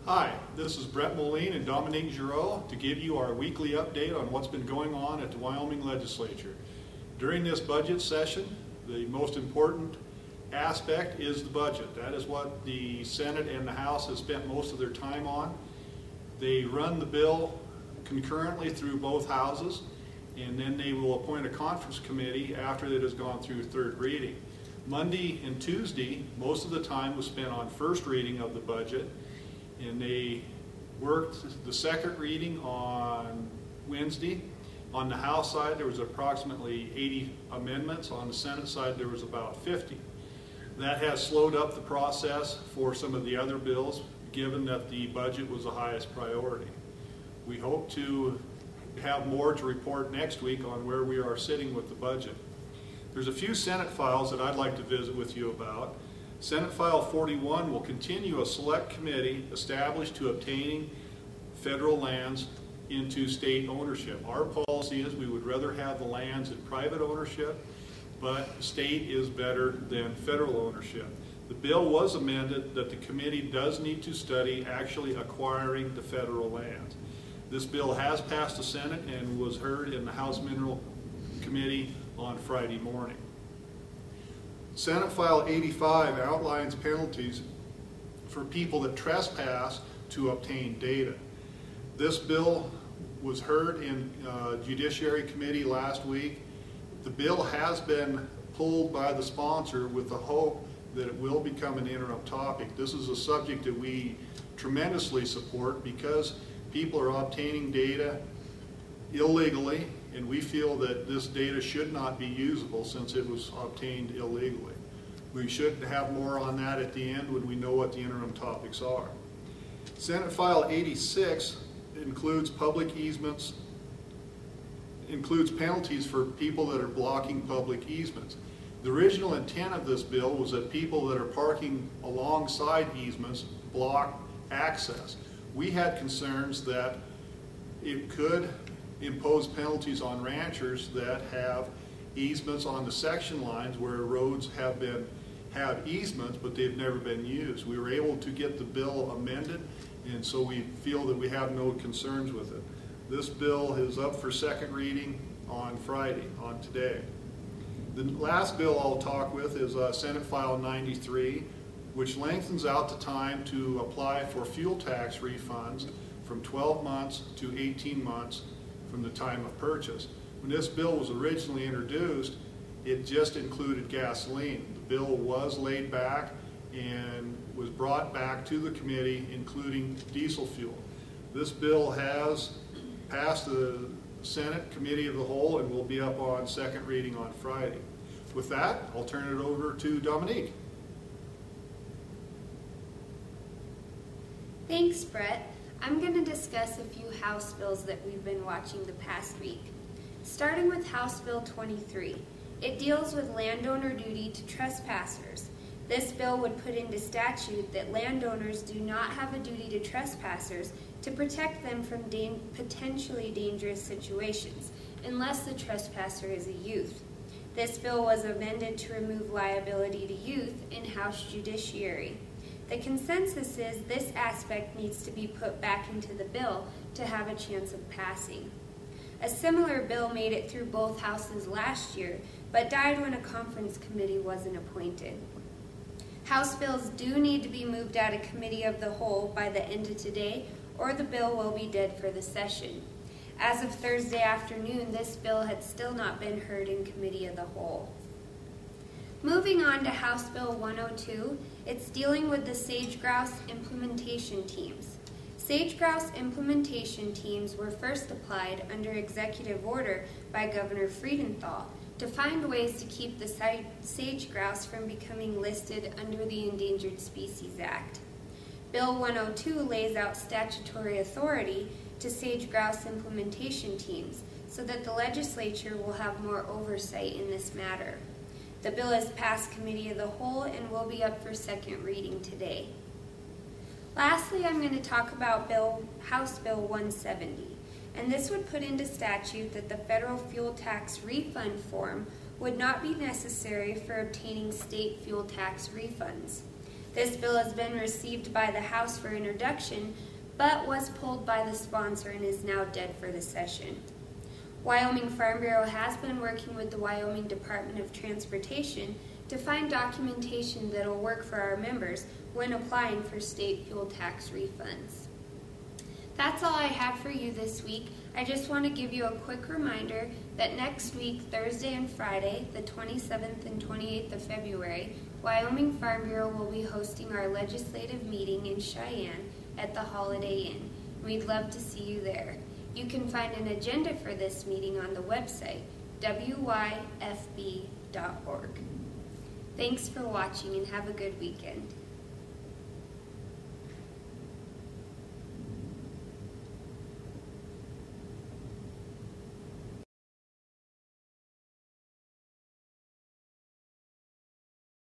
Hi, this is Brett Moline and Dominique Giroux to give you our weekly update on what's been going on at the Wyoming Legislature. During this budget session, the most important aspect is the budget. That is what the Senate and the House have spent most of their time on. They run the bill concurrently through both houses, and then they will appoint a conference committee after it has gone through third reading. Monday and Tuesday, most of the time was spent on first reading of the budget, and they worked the second reading on Wednesday. On the House side, there was approximately 80 amendments. On the Senate side, there was about 50. That has slowed up the process for some of the other bills, given that the budget was the highest priority. We hope to have more to report next week on where we are sitting with the budget. There's a few Senate files that I'd like to visit with you about. Senate File 41 will continue a select committee established to obtaining federal lands into state ownership. Our policy is we would rather have the lands in private ownership, but state is better than federal ownership. The bill was amended that the committee does need to study actually acquiring the federal lands. This bill has passed the Senate and was heard in the House Mineral Committee on Friday morning. Senate File 85 outlines penalties for people that trespass to obtain data. This bill was heard in Judiciary Committee last week. The bill has been pulled by the sponsor with the hope that it will become an interim topic. This is a subject that we tremendously support because people are obtaining data illegally, and we feel that this data should not be usable since it was obtained illegally. We should have more on that at the end when we know what the interim topics are. Senate File 86 includes public easements, includes penalties for people that are blocking public easements. The original intent of this bill was that people that are parking alongside easements block access. We had concerns that it could impose penalties on ranchers that have easements on the section lines where roads have easements but they've never been used. We were able to get the bill amended, and so we feel that we have no concerns with it. This bill is up for second reading on Friday, on today. The last bill I'll talk with is Senate File 93, which lengthens out the time to apply for fuel tax refunds from 12 months to 18 months from the time of purchase. When this bill was originally introduced, it just included gasoline. The bill was laid back and was brought back to the committee, including diesel fuel. This bill has passed the Senate Committee of the Whole and will be up on second reading on Friday. With that, I'll turn it over to Dominique. Thanks, Brett. I'm going to discuss a few House bills that we've been watching the past week. Starting with House Bill 23. It deals with landowner duty to trespassers. This bill would put into statute that landowners do not have a duty to trespassers to protect them from potentially dangerous situations, unless the trespasser is a youth. This bill was amended to remove liability to youth in House Judiciary. The consensus is this aspect needs to be put back into the bill to have a chance of passing. A similar bill made it through both houses last year, but died when a conference committee wasn't appointed. House bills do need to be moved out of Committee of the Whole by the end of today, or the bill will be dead for the session. As of Thursday afternoon, this bill had still not been heard in Committee of the Whole. Moving on to House Bill 102, it's dealing with the sage-grouse implementation teams. Sage-grouse implementation teams were first applied under executive order by Governor Freudenthal to find ways to keep the sage-grouse from becoming listed under the Endangered Species Act. Bill 102 lays out statutory authority to sage-grouse implementation teams so that the legislature will have more oversight in this matter. The bill has passed Committee of the Whole and will be up for second reading today. Lastly, I'm going to talk about House Bill 170, and this would put into statute that the federal fuel tax refund form would not be necessary for obtaining state fuel tax refunds. This bill has been received by the House for introduction, but was pulled by the sponsor and is now dead for the session. Wyoming Farm Bureau has been working with the Wyoming Department of Transportation to find documentation that will work for our members when applying for state fuel tax refunds. That's all I have for you this week. I just want to give you a quick reminder that next week, Thursday and Friday, the 27th and 28th of February, Wyoming Farm Bureau will be hosting our legislative meeting in Cheyenne at the Holiday Inn. We'd love to see you there. You can find an agenda for this meeting on the website, wyfb.org. Thanks for watching and have a good weekend.